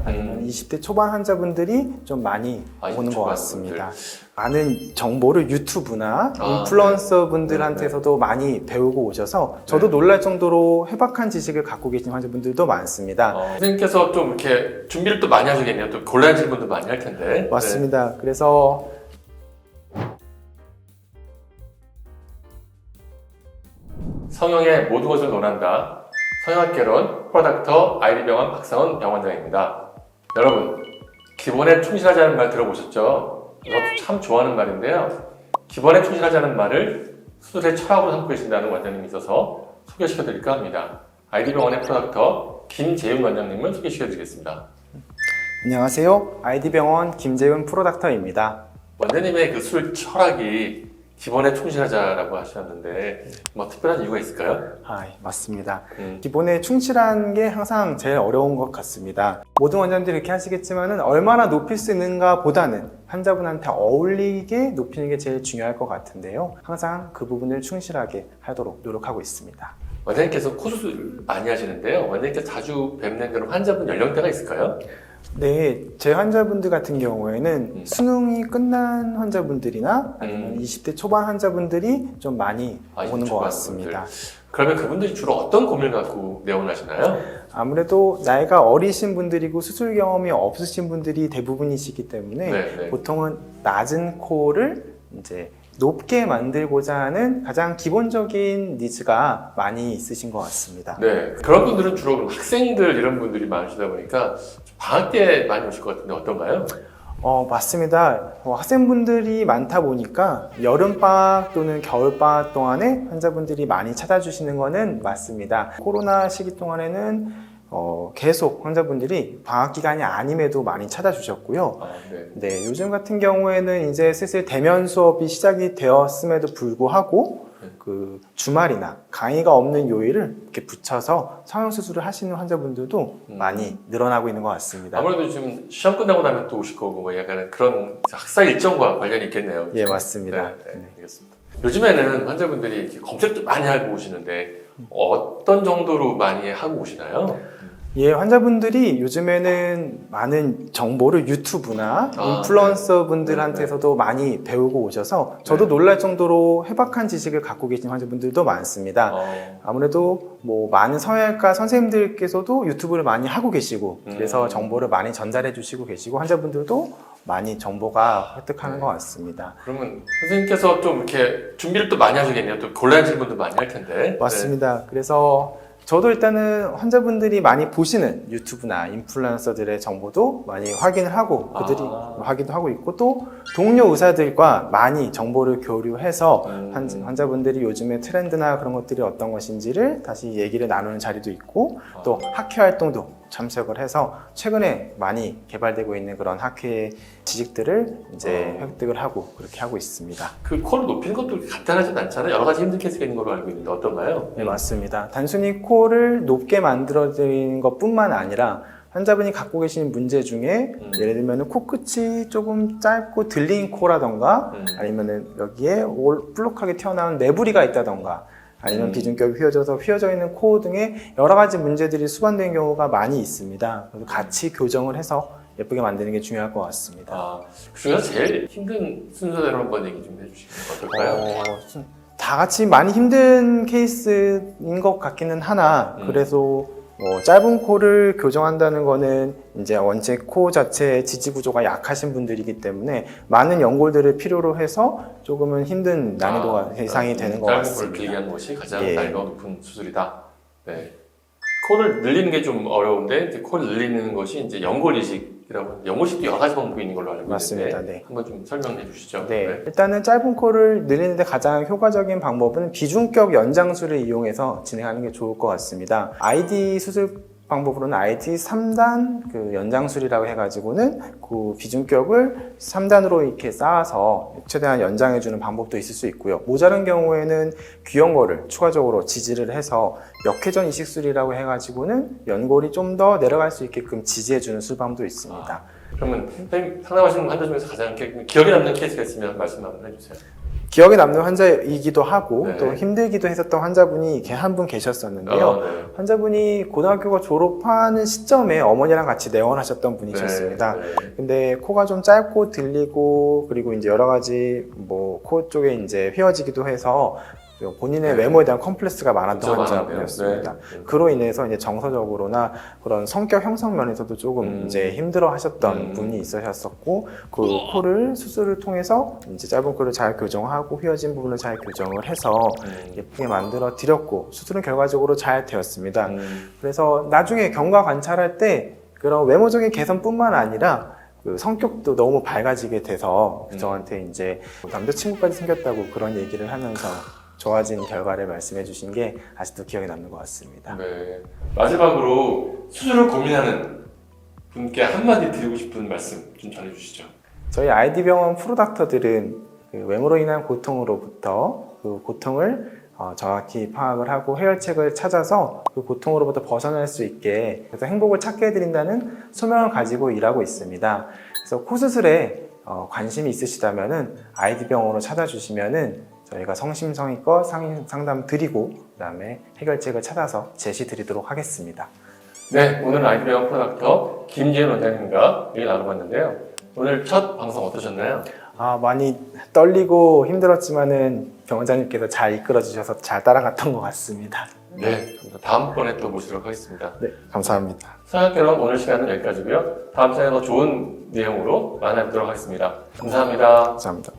아니면 20대 초반 환자분들이 좀 많이 오는 것 같습니다. 분들. 많은 정보를 유튜브나 인플루언서 분들한테서도 많이 배우고 오셔서 저도 놀랄 정도로 해박한 지식을 갖고 계신 환자분들도 많습니다. 선생님께서 좀 이렇게 준비를 또 많이 하시겠네요. 또 곤란한 질문도 많이 할 텐데. 맞습니다. 그래서 성형의 모든 것을 논한다. 성형학개론 프로닥터 아이디병원 박상훈 병원장입니다. 여러분, 기본에 충실하자는 말 들어보셨죠? 저도 참 좋아하는 말인데요. 기본에 충실하자는 말을 수술의 철학으로 삼고 계신다는 원장님이 있어서 소개시켜드릴까 합니다. 아이디병원의 프로닥터 김재윤 원장님을 소개시켜드리겠습니다. 안녕하세요. 아이디병원 김재훈 프로닥터입니다. 원장님의 그 수술 철학이 기본에 충실하자라고 하셨는데 뭐 특별한 이유가 있을까요? 맞습니다. 기본에 충실한 게 항상 제일 어려운 것 같습니다. 모든 원장님들이 이렇게 하시겠지만은 얼마나 높일 수 있는가 보다는 환자분한테 어울리게 높이는 게 제일 중요할 것 같은데요. 항상 그 부분을 충실하게 하도록 노력하고 있습니다. 원장님께서 코수술 많이 하시는데요. 원장님께서 자주 뵙는 그런 환자분 연령대가 있을까요? 네, 제 환자분들 같은 경우에는 수능이 끝난 환자분들이나 아니면 20대 초반 환자분들이 좀 많이 오는 것 같습니다. 그러면 그분들이 주로 어떤 고민을 갖고 내원하시나요? 아무래도 나이가 어리신 분들이고 수술 경험이 없으신 분들이 대부분이시기 때문에 보통은 낮은 코를 이제 높게 만들고자 하는 가장 기본적인 니즈가 많이 있으신 것 같습니다. 네, 그런 분들은 주로 학생들 이런 분들이 많으시다 보니까 방학 때 많이 오실 것 같은데 어떤가요? 맞습니다. 학생분들이 많다 보니까 여름방학 또는 겨울방학 동안에 환자분들이 많이 찾아주시는 거는 맞습니다. 코로나 시기 동안에는 계속 환자분들이 방학 기간이 아님에도 많이 찾아주셨고요. 네, 요즘 같은 경우에는 이제 슬슬 대면 수업이 시작이 되었음에도 불구하고 그 주말이나 강의가 없는 요일을 이렇게 붙여서 성형수술을 하시는 환자분들도 많이 늘어나고 있는 것 같습니다. 아무래도 지금 시험 끝나고 나면 또 오실 거고 뭐 약간 그런 학사 일정과 관련이 있겠네요. 예, 맞습니다. 네, 알겠습니다. 요즘에는 환자분들이 이렇게 검색도 많이 하고 오시는데 어떤 정도로 많이 하고 오시나요? 예, 환자분들이 요즘에는 많은 정보를 유튜브나 인플루언서 분들한테서도 많이 배우고 오셔서 저도 놀랄 정도로 해박한 지식을 갖고 계신 환자분들도 많습니다. 아무래도 뭐 많은 성형외과 선생님들께서도 유튜브를 많이 하고 계시고 그래서 정보를 많이 전달해 주시고 계시고 환자분들도 많이 정보가 획득하는 것 같습니다. 그러면 선생님께서 좀 이렇게 준비를 또 많이 하시겠네요. 또 곤란한 질문도 많이 할 텐데. 맞습니다. 그래서 저도 일단은 환자분들이 많이 보시는 유튜브나 인플루언서들의 정보도 많이 확인을 하고 그들이 확인도 하고 있고 또 동료 의사들과 많이 정보를 교류해서 환자분들이 요즘에 트렌드나 그런 것들이 어떤 것인지를 다시 얘기를 나누는 자리도 있고 또 학회 활동도 참석을 해서 최근에 많이 개발되고 있는 그런 학회의 지식들을 이제 획득을 하고 그렇게 하고 있습니다. 그 코를 높이는 것도 간단하진 않잖아요. 여러 가지 힘든 케이스가 있는 걸로 알고 있는데 어떤가요? 네, 맞습니다. 단순히 코를 높게 만들어드리는 것뿐만 아니라 환자분이 갖고 계신 문제 중에 예를 들면 코끝이 조금 짧고 들린 코라던가 아니면 여기에 볼록하게 튀어나온 매부리가 있다던가 아니면 비중격이 휘어져 있는 코 등의 여러 가지 문제들이 수반된 경우가 많이 있습니다. 그래서 같이 교정을 해서 예쁘게 만드는 게 중요할 것 같습니다. 그중에서 제일 힘든 순서대로 한번 얘기 좀 해주시면 어떨까요? 다 같이 많이 힘든 케이스인 것 같기는 하나 그래서 짧은 코를 교정한다는 거는 이제 원체 코 자체의 지지 구조가 약하신 분들이기 때문에 많은 연골들을 필요로 해서 조금은 힘든 난이도가 예상이 되는 것 같습니다. 짧은 코를 길게 하는 것이 가장 난이도가 높은 수술이다. 네. 코를 늘리는 게 좀 어려운데 코를 늘리는 것이 이제 연골 이식이라고 연골 이식도 여러 가지 방법이 있는 걸로 알고 맞습니다. 있는데 한번 좀 설명해 주시죠. 네. 일단은 짧은 코를 늘리는데 가장 효과적인 방법은 비중격 연장술을 이용해서 진행하는 게 좋을 것 같습니다. ID 수술 방법으로는 ID 3단 그 연장술이라고 해가지고는 그 비중격을 3단으로 이렇게 쌓아서 최대한 연장해주는 방법도 있을 수 있고요. 모자른 경우에는 귀연골을 추가적으로 지지를 해서 역회전 이식술이라고 해가지고는 연골이 좀 더 내려갈 수 있게끔 지지해주는 술방도 있습니다. 그러면 선생님 상담하시는 환자 중에서 가장 기억에 남는 케이스가 있으면 말씀 한번 해주세요. 기억에 남는 환자이기도 하고 네. 또 힘들기도 했었던 환자분이 한 분 계셨었는데요. 네. 환자분이 고등학교가 졸업하는 시점에 어머니랑 같이 내원하셨던 분이셨습니다. 네. 근데 코가 좀 짧고 들리고 그리고 이제 여러 가지 뭐 코 쪽에 이제 휘어지기도 해서 본인의 네. 외모에 대한 컴플렉스가 많았던 진짜 환자분이었습니다. 많았네요. 네. 그로 인해서 이제 정서적으로나 그런 성격 형성 면에서도 조금 이제 힘들어 하셨던 분이 있으셨었고, 그 코를 수술을 통해서 이제 짧은 코를 잘 교정하고 휘어진 부분을 잘 교정을 해서 예쁘게 만들어 드렸고, 수술은 결과적으로 잘 되었습니다. 그래서 나중에 경과 관찰할 때 그런 외모적인 개선뿐만 아니라 그 성격도 너무 밝아지게 돼서 저한테 이제 남자친구까지 생겼다고 그런 얘기를 하면서 좋아진 결과를 말씀해 주신 게 아직도 기억에 남는 것 같습니다. 네. 마지막으로 수술을 고민하는 분께 한마디 드리고 싶은 말씀 좀 전해주시죠. 저희 아이디병원 프로닥터들은 그 외모로 인한 고통으로부터 그 고통을 정확히 파악을 하고 해결책을 찾아서 그 고통으로부터 벗어날 수 있게, 그래서 행복을 찾게 해드린다는 소명을 가지고 일하고 있습니다. 그래서 코 수술에 관심이 있으시다면은 아이디병원으로 찾아주시면은 저희가 성심성의껏 상담 드리고 그다음에 해결책을 찾아서 제시 드리도록 하겠습니다. 네, 오늘 아이디병원 프로닥터 김지현 원장님과 얘기 나눠봤는데요. 오늘 첫 방송 어떠셨나요? 많이 떨리고 힘들었지만은 병원장님께서 잘 이끌어 주셔서 잘 따라갔던 것 같습니다. 네, 다음번에 또 모시도록 하겠습니다. 네, 감사합니다. 성형개론 오늘 시간은 여기까지고요. 다음 시간에 더 좋은 내용으로 만나뵙도록 하겠습니다. 감사합니다. 감사합니다.